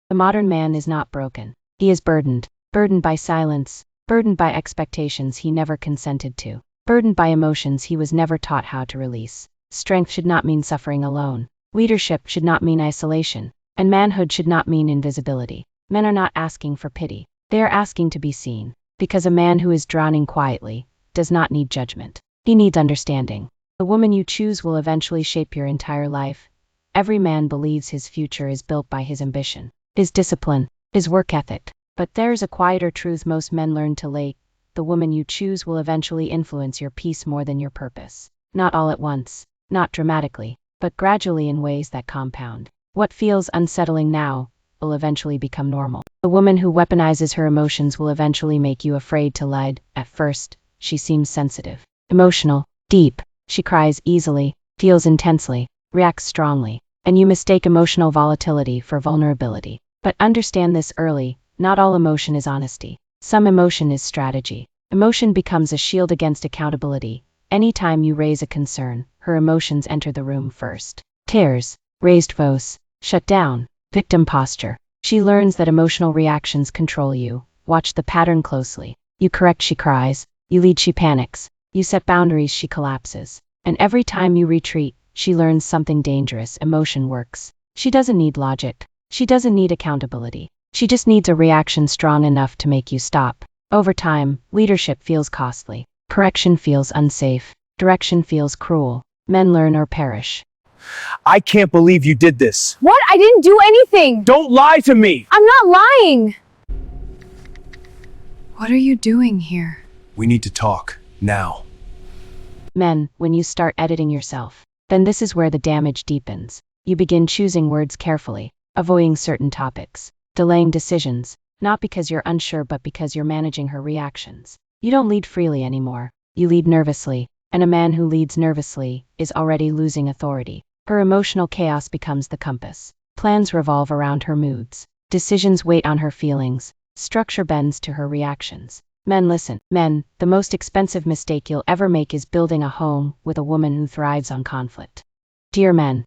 The modern man is not broken. He is burdened. Burdened by silence, burdened by expectations he never consented to, burdened by emotions he was never taught how to release. Strength should not mean suffering alone. Leadership should not mean isolation. And manhood should not mean invisibility. Men are not asking for pity. They are asking to be seen. Because a man who is drowning quietly does not need judgment. He needs understanding. The woman you choose will eventually shape your entire life. Every man believes his future is built by his ambition, his discipline, his work ethic. But there's a quieter truth most men learn too late. The woman you choose will eventually influence your peace more than your purpose. Not all at once, not dramatically, but gradually in ways that compound. What feels unsettling now will eventually become normal. The woman who weaponizes her emotions will eventually make you afraid to lead. At first, she seems sensitive, emotional, deep. She cries easily, feels intensely, reacts strongly, and you mistake emotional volatility for vulnerability. But understand this early, not all emotion is honesty. Some emotion is strategy. Emotion becomes a shield against accountability. Anytime you raise a concern, her emotions enter the room first. Tears, raised voice, shut down, victim posture. She learns that emotional reactions control you. Watch the pattern closely. You correct, she cries. You lead, she panics. You set boundaries, she collapses. And every time you retreat, she learns something dangerous. Emotion works. She doesn't need logic. She doesn't need accountability. She just needs a reaction strong enough to make you stop. Over time, leadership feels costly. Correction feels unsafe. Direction feels cruel. Men learn or perish. I can't believe you did this. What? I didn't do anything! Don't lie to me! I'm not lying! What are you doing here? We need to talk, now. Men, when you start editing yourself, then this is where the damage deepens. You begin choosing words carefully, avoiding certain topics, delaying decisions, not because you're unsure but because you're managing her reactions. You don't lead freely anymore. You lead nervously, and a man who leads nervously is already losing authority. Her emotional chaos becomes the compass. Plans revolve around her moods. Decisions wait on her feelings. Structure bends to her reactions. Men, listen. Men, the most expensive mistake you'll ever make is building a home with a woman who thrives on conflict. Dear men,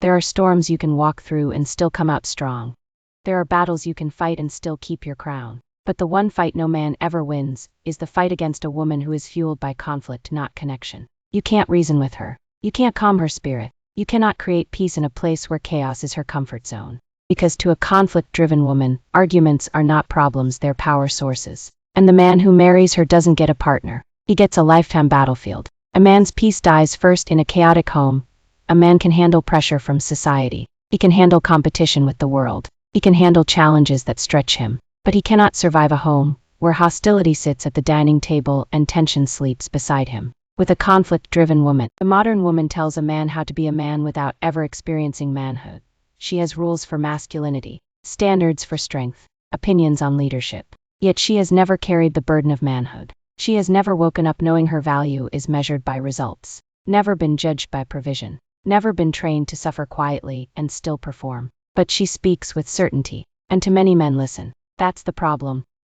there are storms you can walk through and still come out strong. There are battles you can fight and still keep your crown. But the one fight no man ever wins is the fight against a woman who is fueled by conflict, not connection. You can't reason with her. You can't calm her spirit. You cannot create peace in a place where chaos is her comfort zone. Because to a conflict-driven woman, arguments are not problems, they're power sources. And the man who marries her doesn't get a partner. He gets a lifetime battlefield. A man's peace dies first in a chaotic home. A man can handle pressure from society. He can handle competition with the world. He can handle challenges that stretch him. But he cannot survive a home where hostility sits at the dining table and tension sleeps beside him. With a conflict-driven woman, the modern woman tells a man how to be a man without ever experiencing manhood. She has rules for masculinity, standards for strength, opinions on leadership. Yet she has never carried the burden of manhood. She has never woken up knowing her value is measured by results, never been judged by provision, never been trained to suffer quietly and still perform. But she speaks with certainty, and to many men listen. That's the problem.